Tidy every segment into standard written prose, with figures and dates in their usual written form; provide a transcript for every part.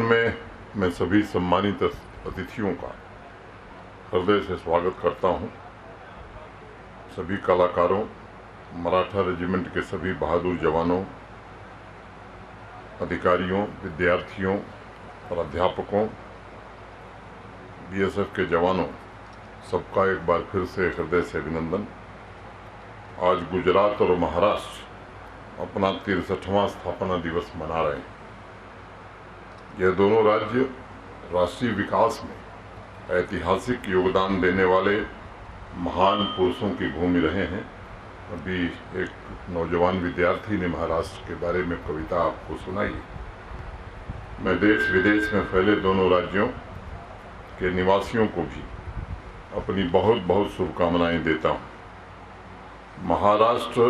में मैं सभी सम्मानित अतिथियों का हृदय से स्वागत करता हूं। सभी कलाकारों, मराठा रेजिमेंट के सभी बहादुर जवानों, अधिकारियों, विद्यार्थियों और अध्यापकों, बीएसएफ के जवानों, सबका एक बार फिर से हृदय से अभिनंदन। आज गुजरात और महाराष्ट्र अपना 63वां स्थापना दिवस मना रहे हैं। यह दोनों राज्य राष्ट्रीय विकास में ऐतिहासिक योगदान देने वाले महान पुरुषों की भूमि रहे हैं। अभी एक नौजवान विद्यार्थी ने महाराष्ट्र के बारे में कविता आपको सुनाई। मैं देश विदेश में फैले दोनों राज्यों के निवासियों को भी अपनी बहुत बहुत शुभकामनाएं देता हूं। महाराष्ट्र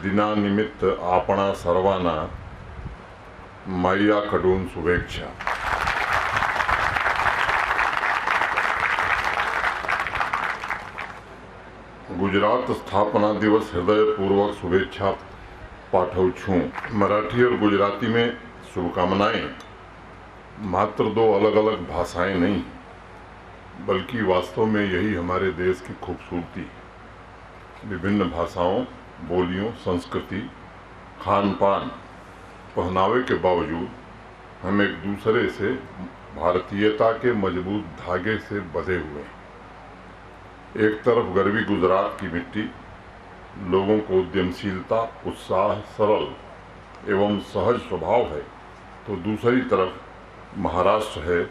दिनानिमित्त आपणा सर्वांना माझ्याकडून शुभेच्छा। गुजरात स्थापना दिवस हृदयपूर्वक शुभेच्छा पाठवछूं। मराठी और गुजराती में शुभकामनाएं मात्र दो अलग अलग भाषाएं नहीं, बल्कि वास्तव में यही हमारे देश की खूबसूरती है। विभिन्न भाषाओं, बोलियों, संस्कृति, खान पान, पहनावे के बावजूद हम एक दूसरे से भारतीयता के मजबूत धागे से बंधे हुए हैं। एक तरफ गर्वी गुजरात की मिट्टी लोगों को उद्यमशीलता, उत्साह, सरल एवं सहज स्वभाव है, तो दूसरी तरफ महाराष्ट्र है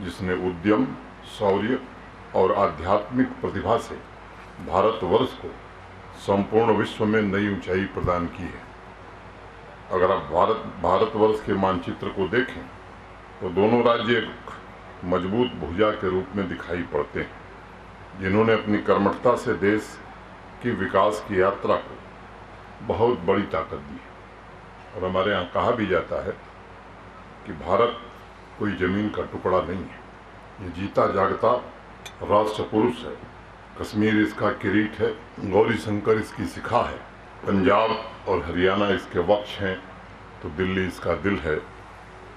जिसने उद्यम, शौर्य और आध्यात्मिक प्रतिभा से भारतवर्ष को संपूर्ण विश्व में नई ऊंचाई प्रदान की है। अगर आप भारतवर्ष के मानचित्र को देखें तो दोनों राज्य एक मजबूत भुजा के रूप में दिखाई पड़ते हैं, जिन्होंने अपनी कर्मठता से देश की विकास की यात्रा को बहुत बड़ी ताकत दी है। और हमारे यहाँ कहा भी जाता है कि भारत कोई जमीन का टुकड़ा नहीं है, ये जीता जागता राष्ट्र पुरुष है। कश्मीर इसका किरीट है, गौरी शंकर इसकी शिखा है, पंजाब और हरियाणा इसके वक्ष हैं, तो दिल्ली इसका दिल है।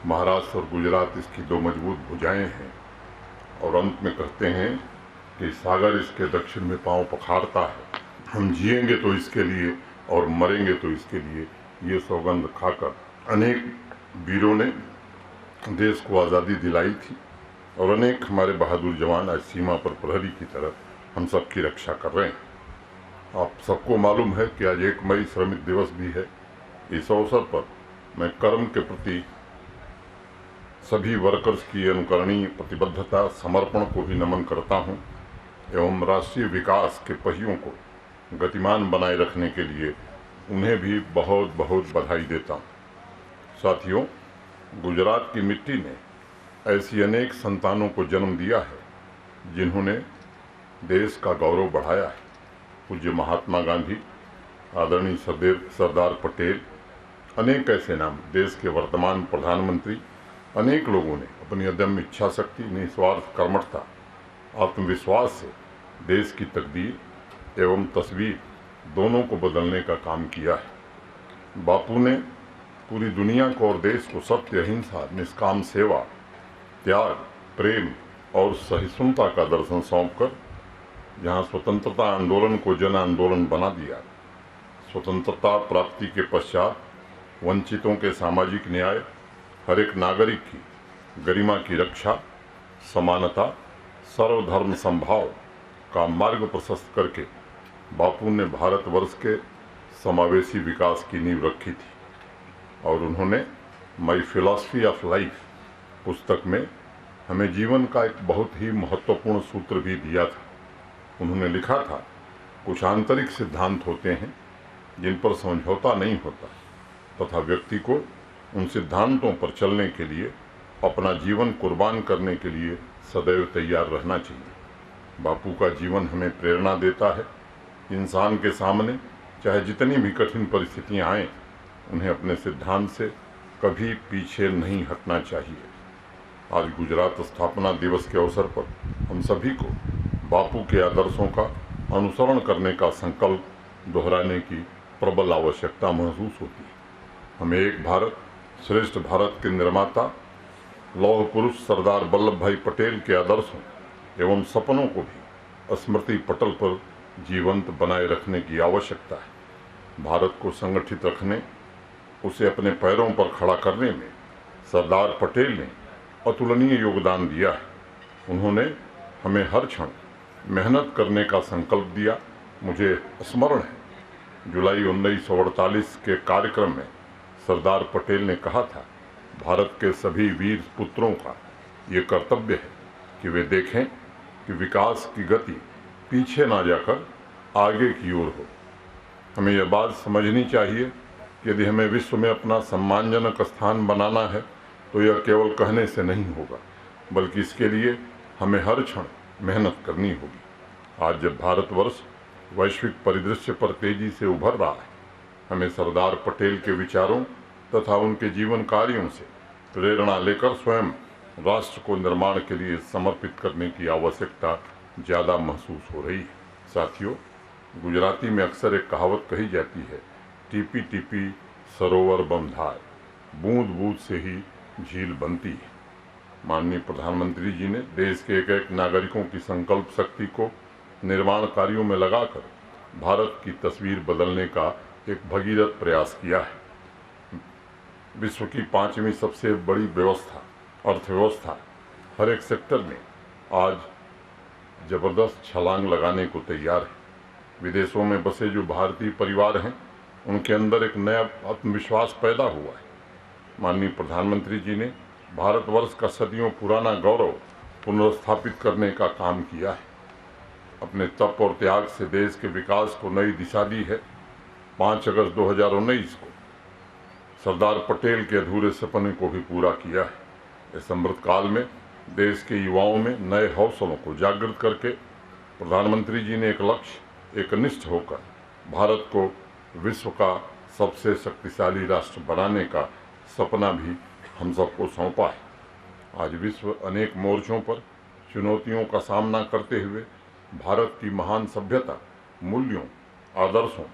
महाराष्ट्र और गुजरात इसकी दो मजबूत भुजाएं हैं। और अंत में कहते हैं कि सागर इसके दक्षिण में पांव पखारता है। हम जिएंगे तो इसके लिए और मरेंगे तो इसके लिए, ये सौगंध खाकर अनेक वीरों ने देश को आज़ादी दिलाई थी और अनेक हमारे बहादुर जवान आज सीमा पर प्रहरी की तरह हम सबकी रक्षा कर रहे हैं। आप सबको मालूम है कि आज 1 मई श्रमिक दिवस भी है। इस अवसर पर मैं कर्म के प्रति सभी वर्कर्स की अनुकरणीय प्रतिबद्धता, समर्पण को भी नमन करता हूं एवं राष्ट्रीय विकास के पहियों को गतिमान बनाए रखने के लिए उन्हें भी बहुत बहुत बधाई देता हूं। साथियों, गुजरात की मिट्टी ने ऐसी अनेक संतानों को जन्म दिया है जिन्होंने देश का गौरव बढ़ाया है। पूज्य महात्मा गांधी, आदरणीय सरदार पटेल, अनेक ऐसे नाम, देश के वर्तमान प्रधानमंत्री, अनेक लोगों ने अपनी अदम्य इच्छा शक्ति, निस्वार्थ कर्मठता, आत्मविश्वास से देश की तकदीर एवं तस्वीर दोनों को बदलने का काम किया है। बापू ने पूरी दुनिया को और देश को सत्य, अहिंसा, निष्काम सेवा, त्याग, प्रेम और सहिष्णुता का दर्शन सौंपकर जहाँ स्वतंत्रता आंदोलन को जन आंदोलन बना दिया, स्वतंत्रता प्राप्ति के पश्चात वंचितों के सामाजिक न्याय, हर एक नागरिक की गरिमा की रक्षा, समानता, सर्वधर्म समभाव का मार्ग प्रशस्त करके बापू ने भारतवर्ष के समावेशी विकास की नींव रखी थी। और उन्होंने माई फिलॉसफी ऑफ लाइफ पुस्तक में हमें जीवन का एक बहुत ही महत्वपूर्ण सूत्र भी दिया था। उन्होंने लिखा था, कुछ आंतरिक सिद्धांत होते हैं जिन पर समझौता नहीं होता, तथा व्यक्ति को उन सिद्धांतों पर चलने के लिए, अपना जीवन कुर्बान करने के लिए सदैव तैयार रहना चाहिए। बापू का जीवन हमें प्रेरणा देता है। इंसान के सामने चाहे जितनी भी कठिन परिस्थितियां आएं, उन्हें अपने सिद्धांत से कभी पीछे नहीं हटना चाहिए। आज गुजरात स्थापना दिवस के अवसर पर हम सभी को बापू के आदर्शों का अनुसरण करने का संकल्प दोहराने की प्रबल आवश्यकता महसूस होती है। हमें एक भारत श्रेष्ठ भारत के निर्माता लौह पुरुष सरदार वल्लभ भाई पटेल के आदर्शों एवं सपनों को भी स्मृति पटल पर जीवंत बनाए रखने की आवश्यकता है। भारत को संगठित रखने, उसे अपने पैरों पर खड़ा करने में सरदार पटेल ने अतुलनीय योगदान दिया है। उन्होंने हमें हर क्षण मेहनत करने का संकल्प दिया। मुझे स्मरण है, जुलाई 1948 के कार्यक्रम में सरदार पटेल ने कहा था, भारत के सभी वीर पुत्रों का ये कर्तव्य है कि वे देखें कि विकास की गति पीछे ना जाकर आगे की ओर हो। हमें यह बात समझनी चाहिए कि यदि हमें विश्व में अपना सम्मानजनक स्थान बनाना है तो यह केवल कहने से नहीं होगा, बल्कि इसके लिए हमें हर क्षण मेहनत करनी होगी। आज जब भारतवर्ष वैश्विक परिदृश्य पर तेजी से उभर रहा है, हमें सरदार पटेल के विचारों तथा उनके जीवन कार्यों से प्रेरणा लेकर स्वयं राष्ट्र को निर्माण के लिए समर्पित करने की आवश्यकता ज़्यादा महसूस हो रही है। साथियों, गुजराती में अक्सर एक कहावत कही जाती है, टीपी टीपी सरोवर बंधाए, बूंद बूंद से ही झील बनती है। माननीय प्रधानमंत्री जी ने देश के एक एक नागरिकों की संकल्प शक्ति को निर्माण कार्यों में लगाकर भारत की तस्वीर बदलने का एक भगीरथ प्रयास किया है। विश्व की 5वीं सबसे बड़ी अर्थव्यवस्था हर एक सेक्टर में आज जबरदस्त छलांग लगाने को तैयार है। विदेशों में बसे जो भारतीय परिवार हैं, उनके अंदर एक नया आत्मविश्वास पैदा हुआ है। माननीय प्रधानमंत्री जी ने भारतवर्ष का सदियों पुराना गौरव पुनर्स्थापित करने का काम किया है। अपने तप और त्याग से देश के विकास को नई दिशा दी है। 5 अगस्त 2019 को सरदार पटेल के अधूरे सपने को भी पूरा किया है। इस अमृत काल में देश के युवाओं में नए हौसलों को जागृत करके प्रधानमंत्री जी ने एक लक्ष्य, एकनिष्ठ होकर भारत को विश्व का सबसे शक्तिशाली राष्ट्र बनाने का सपना भी हम सबको सौंपा है। आज विश्व अनेक मोर्चों पर चुनौतियों का सामना करते हुए भारत की महान सभ्यता, मूल्यों, आदर्शों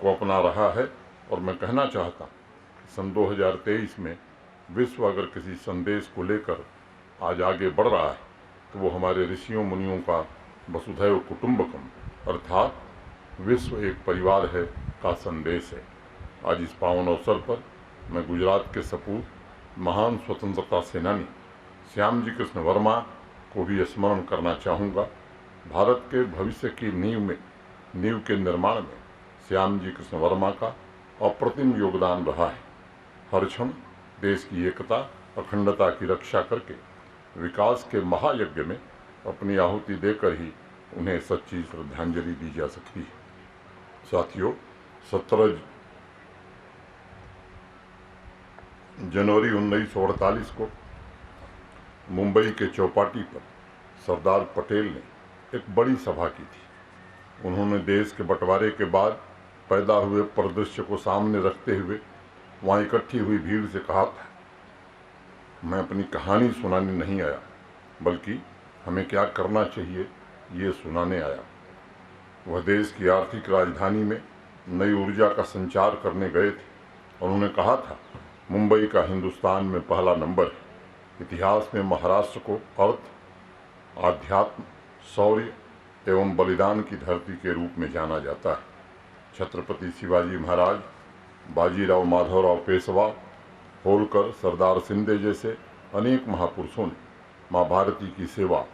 को अपना रहा है और मैं कहना चाहता हूँ, सन 2023 में विश्व अगर किसी संदेश को लेकर आज आगे बढ़ रहा है तो वो हमारे ऋषियों मुनियों का वसुधैव कुटुंबकम अर्थात विश्व एक परिवार है का संदेश है। आज इस पावन अवसर पर मैं गुजरात के सपूत महान स्वतंत्रता सेनानी श्यामजी कृष्ण वर्मा को भी स्मरण करना चाहूँगा। भारत के भविष्य की नींव के निर्माण में श्यामजी कृष्ण वर्मा का अप्रतिम योगदान रहा है। हर क्षण देश की एकता, अखंडता की रक्षा करके विकास के महायज्ञ में अपनी आहुति देकर ही उन्हें सच्ची श्रद्धांजलि दी जा सकती है। साथियों, 17 जनवरी 1948 को मुंबई के चौपाटी पर सरदार पटेल ने एक बड़ी सभा की थी। उन्होंने देश के बंटवारे के बाद पैदा हुए परिदृश्य को सामने रखते हुए वहाँ इकट्ठी हुई भीड़ से कहा था, मैं अपनी कहानी सुनाने नहीं आया, बल्कि हमें क्या करना चाहिए ये सुनाने आया। वह देश की आर्थिक राजधानी में नई ऊर्जा का संचार करने गए थे और उन्होंने कहा था, मुंबई का हिंदुस्तान में पहला नंबर है। इतिहास में महाराष्ट्र को अर्थ, आध्यात्म, शौर्य एवं बलिदान की धरती के रूप में जाना जाता है। छत्रपति शिवाजी महाराज, बाजीराव माधवराव पेशवा, होलकर, सरदार शिंदे जैसे अनेक महापुरुषों ने माँ भारती की सेवा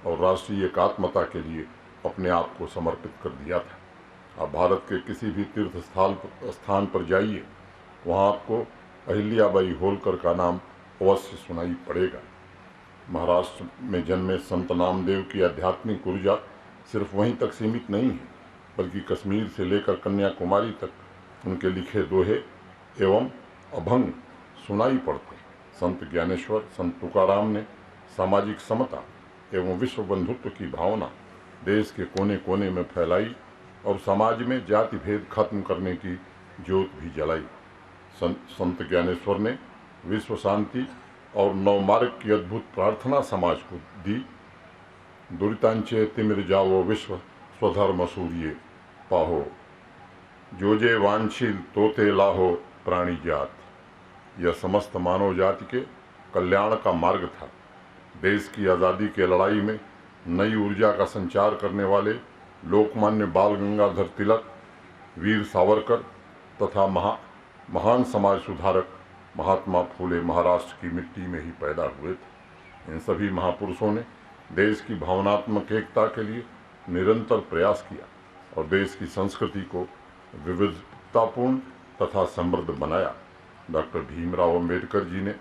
और राष्ट्रीय एकात्मता के लिए अपने आप को समर्पित कर दिया था। आप भारत के किसी भी तीर्थ स्थान पर जाइए, वहाँ आपको अहिल्याबाई होलकर का नाम अवश्य सुनाई पड़ेगा। महाराष्ट्र में जन्मे संत नामदेव की आध्यात्मिक ऊर्जा सिर्फ वहीं तक सीमित नहीं है, बल्कि कश्मीर से लेकर कन्याकुमारी तक उनके लिखे दोहे एवं अभंग सुनाई पड़ते हैं। संत ज्ञानेश्वर, संत तुकाराम ने सामाजिक समता एवं विश्व बंधुत्व की भावना देश के कोने कोने में फैलाई और समाज में जाति भेद खत्म करने की ज्योत भी जलाई। संत ज्ञानेश्वर ने विश्व शांति और नवमार्ग की अद्भुत प्रार्थना समाज को दी। दुरितांचे तिमिर जावो विश्व स्वधर्म सूर्य पाहो, जोजे वांछिल तोते लाहो प्राणी जात। यह समस्त मानव जाति के कल्याण का मार्ग था। देश की आज़ादी के लड़ाई में नई ऊर्जा का संचार करने वाले लोकमान्य बाल गंगाधर तिलक, वीर सावरकर तथा महान समाज सुधारक महात्मा फूले महाराष्ट्र की मिट्टी में ही पैदा हुए थे। इन सभी महापुरुषों ने देश की भावनात्मक एकता के लिए निरंतर प्रयास किया और देश की संस्कृति को विविधतापूर्ण तथा समृद्ध बनाया। डॉक्टर भीमराव अंबेडकर जी ने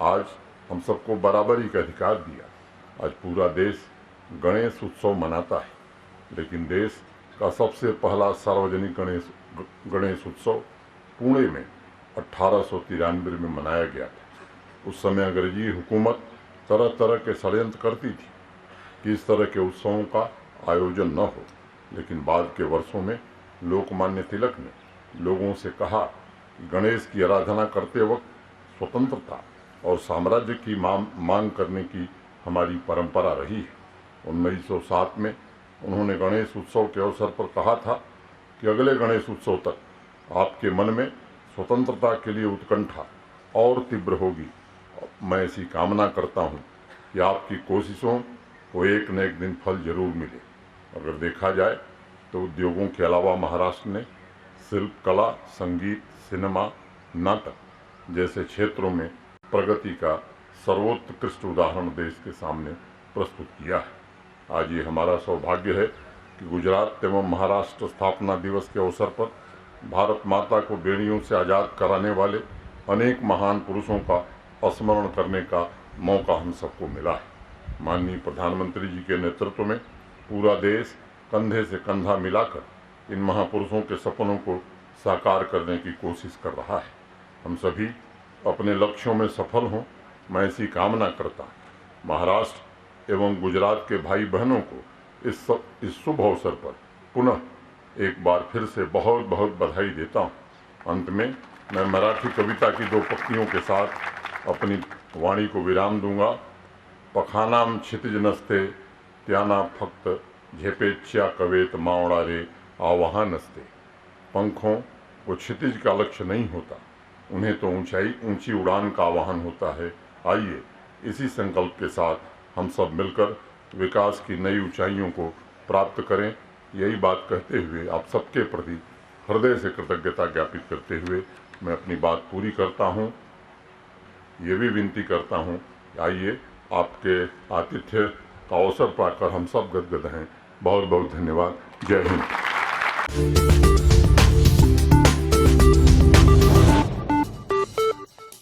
आज हम सबको बराबरी का अधिकार दिया। आज पूरा देश गणेश उत्सव मनाता है, लेकिन देश का सबसे पहला सार्वजनिक गणेश उत्सव पुणे में 1893 में मनाया गया था। उस समय अंग्रेजी हुकूमत तरह तरह के षड्यंत्र करती थी कि इस तरह के उत्सवों का आयोजन न हो, लेकिन बाद के वर्षों में लोकमान्य तिलक ने लोगों से कहा कि गणेश की आराधना करते वक्त स्वतंत्रता और साम्राज्य की मांग करने की हमारी परंपरा रही है। 1907 में उन्होंने गणेश उत्सव के अवसर पर कहा था कि अगले गणेश उत्सव तक आपके मन में स्वतंत्रता के लिए उत्कंठा और तीव्र होगी। मैं ऐसी कामना करता हूँ कि आपकी कोशिशों को एक न एक दिन फल जरूर मिले। अगर देखा जाए तो उद्योगों के अलावा महाराष्ट्र ने शिल्प कला, संगीत, सिनेमा, नाटक जैसे क्षेत्रों में प्रगति का सर्वोत्कृष्ट उदाहरण देश के सामने प्रस्तुत किया है। आज ये हमारा सौभाग्य है कि गुजरात एवं महाराष्ट्र स्थापना दिवस के अवसर पर भारत माता को बेड़ियों से आज़ाद कराने वाले अनेक महान पुरुषों का स्मरण करने का मौका हम सबको मिला है। माननीय प्रधानमंत्री जी के नेतृत्व में पूरा देश कंधे से कंधा मिलाकर इन महापुरुषों के सपनों को साकार करने की कोशिश कर रहा है। हम सभी अपने लक्ष्यों में सफल हों, मैं ऐसी कामना करता हूँ। महाराष्ट्र एवं गुजरात के भाई बहनों को इस शुभ अवसर पर पुनः एक बार फिर से बहुत बहुत बधाई देता हूँ। अंत में मैं मराठी कविता की 2 पंक्तियों के साथ अपनी वाणी को विराम दूंगा। पखानाम क्षितिज नसते त्याना फक्त झेपेच्या कवेत मावड़ा रे आवाहन नसते। पंखों को क्षितिज का लक्ष्य नहीं होता, उन्हें तो ऊंची उड़ान का आह्वान होता है। आइए इसी संकल्प के साथ हम सब मिलकर विकास की नई ऊंचाइयों को प्राप्त करें। यही बात कहते हुए आप सबके प्रति हृदय से कृतज्ञता ज्ञापित करते हुए मैं अपनी बात पूरी करता हूं। ये भी विनती करता हूं, आइए आपके आतिथ्य का अवसर पाकर हम सब गदगद हैं। बहुत बहुत धन्यवाद। जय हिंद।